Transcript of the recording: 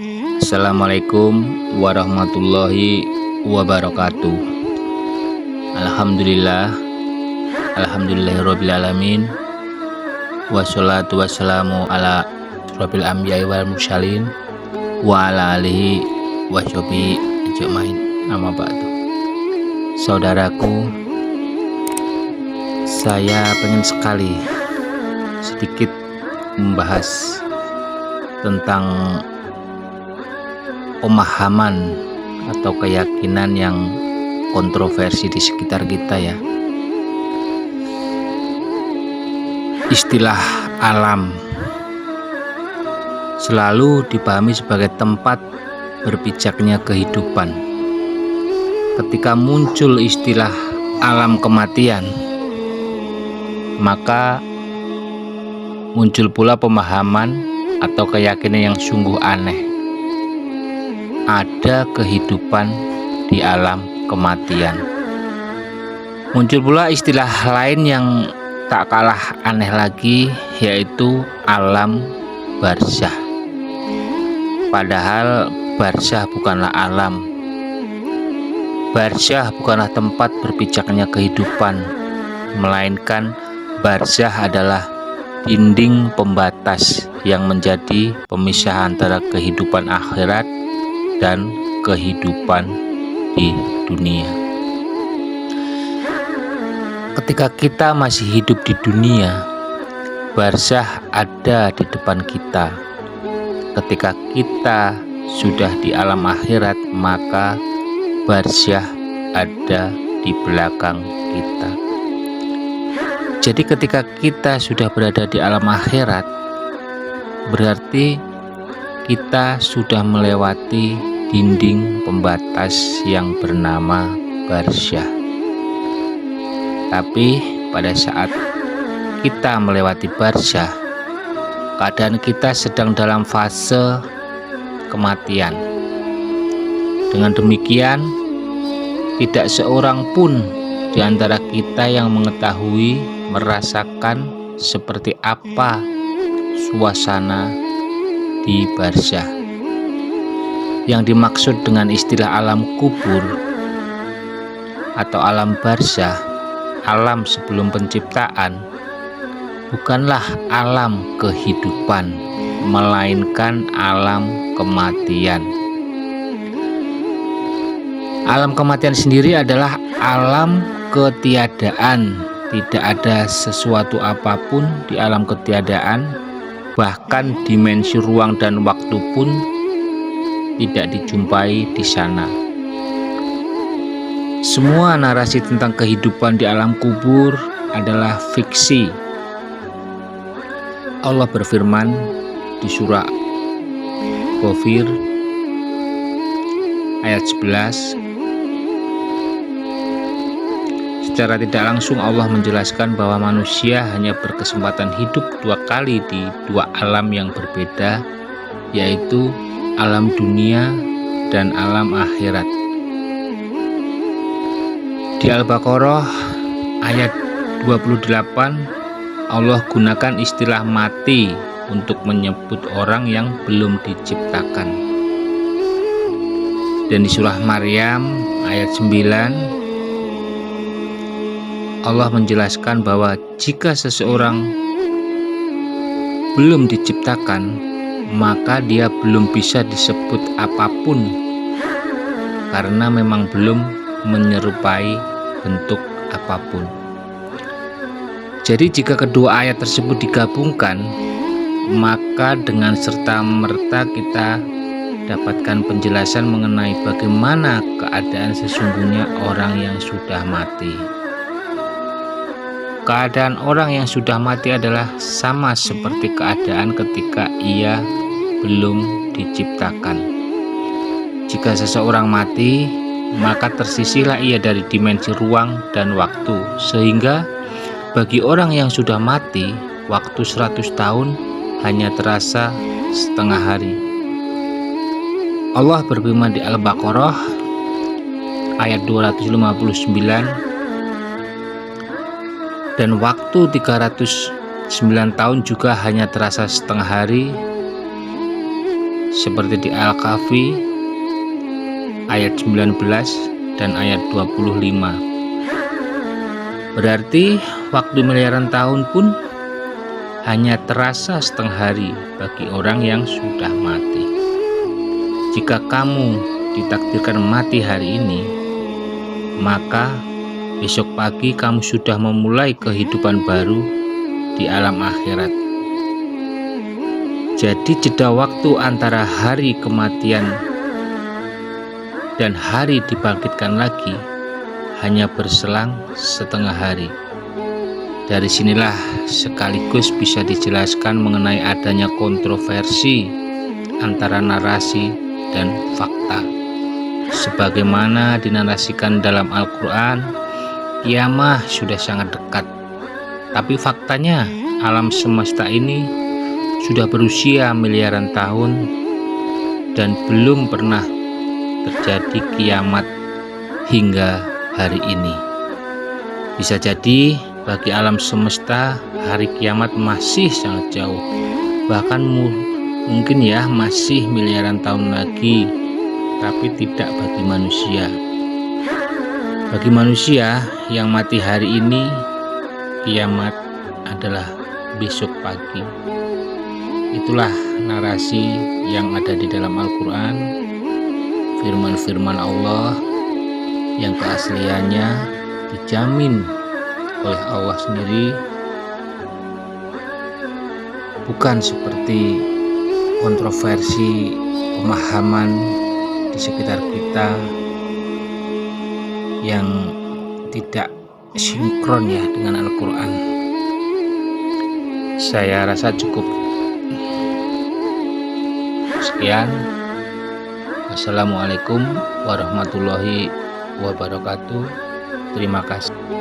Assalamualaikum warahmatullahi wabarakatuh. Alhamdulillah, alhamdulillahirabbil alamin. Wassalatu wassalamu ala rabbil anbiya'i wal mursalin wa ala alihi washabihi ajmain. Amma ba'du. Saudaraku, saya pengen sekali sedikit membahas tentang pemahaman atau keyakinan yang kontroversi di sekitar kita ya. Istilah alam selalu dipahami sebagai tempat berpijaknya kehidupan. Ketika muncul istilah alam kematian, maka muncul pula pemahaman atau keyakinan yang sungguh aneh. Ada kehidupan di alam kematian. Muncul pula istilah lain yang tak kalah aneh lagi, yaitu alam barzah. Padahal barzah bukanlah alam. Barzah bukanlah tempat berpijaknya kehidupan, melainkan barzah adalah dinding pembatas yang menjadi pemisah antara kehidupan akhirat dan kehidupan di dunia. Ketika kita masih hidup di dunia, barzah ada di depan kita. Ketika kita sudah di alam akhirat, maka barzah ada di belakang kita. Jadi ketika kita sudah berada di alam akhirat, berarti kita sudah melewati dinding pembatas yang bernama barzah. Tapi pada saat kita melewati barzah, keadaan kita sedang dalam fase kematian. Dengan demikian, tidak seorang pun di antara kita yang mengetahui, merasakan seperti apa suasana di barzah. Yang dimaksud dengan istilah alam kubur atau alam barzah, alam sebelum penciptaan, bukanlah alam kehidupan, melainkan alam kematian. Alam kematian sendiri adalah alam ketiadaan. Tidak ada sesuatu apapun di alam ketiadaan, bahkan dimensi ruang dan waktu pun tidak dijumpai di sana. Semua narasi tentang kehidupan di alam kubur adalah fiksi. Allah berfirman di surah Ghafir ayat 11. Secara tidak langsung Allah menjelaskan bahwa manusia hanya berkesempatan hidup dua kali di dua alam yang berbeda, yaitu alam dunia dan alam akhirat. Di Al-Baqarah ayat 28, Allah gunakan istilah mati untuk menyebut orang yang belum diciptakan. Dan di surah Maryam ayat 9, Allah menjelaskan bahwa jika seseorang belum diciptakan, maka dia belum bisa disebut apapun karena memang belum menyerupai bentuk apapun. Jadi jika kedua ayat tersebut digabungkan, maka dengan serta-merta kita dapatkan penjelasan mengenai bagaimana keadaan sesungguhnya orang yang sudah mati. Keadaan orang yang sudah mati adalah sama seperti keadaan ketika ia belum diciptakan. Jika seseorang mati, maka tersisihlah ia dari dimensi ruang dan waktu, sehingga bagi orang yang sudah mati, waktu 100 tahun hanya terasa setengah hari. Allah berfirman di Al-Baqarah ayat 259, dan waktu 309 tahun juga hanya terasa setengah hari seperti di Al-Kahfi ayat 19 dan ayat 25. Berarti waktu miliaran tahun pun hanya terasa setengah hari bagi orang yang sudah mati. Jika kamu ditakdirkan mati hari ini, maka besok pagi kamu sudah memulai kehidupan baru di alam akhirat. Jadi jeda waktu antara hari kematian dan hari dibangkitkan lagi hanya berselang setengah hari. Dari sinilah sekaligus bisa dijelaskan mengenai adanya kontroversi antara narasi dan fakta. Sebagaimana dinarasikan dalam Al-Quran, kiamat sudah sangat dekat. Tapi faktanya alam semesta ini sudah berusia miliaran tahun dan belum pernah terjadi kiamat hingga hari ini. Bisa jadi bagi alam semesta hari kiamat masih sangat jauh, bahkan mungkin ya masih miliaran tahun lagi, tapi tidak bagi manusia. Bagi manusia yang mati hari ini, kiamat adalah besok pagi. Itulah narasi yang ada di dalam Al-Quran, firman-firman Allah yang keasliannya dijamin oleh Allah sendiri, bukan seperti kontroversi pemahaman di sekitar kita yang tidak sinkron ya dengan Al-Quran. Saya rasa cukup. Sekian. Wassalamualaikum warahmatullahi wabarakatuh. Terima kasih.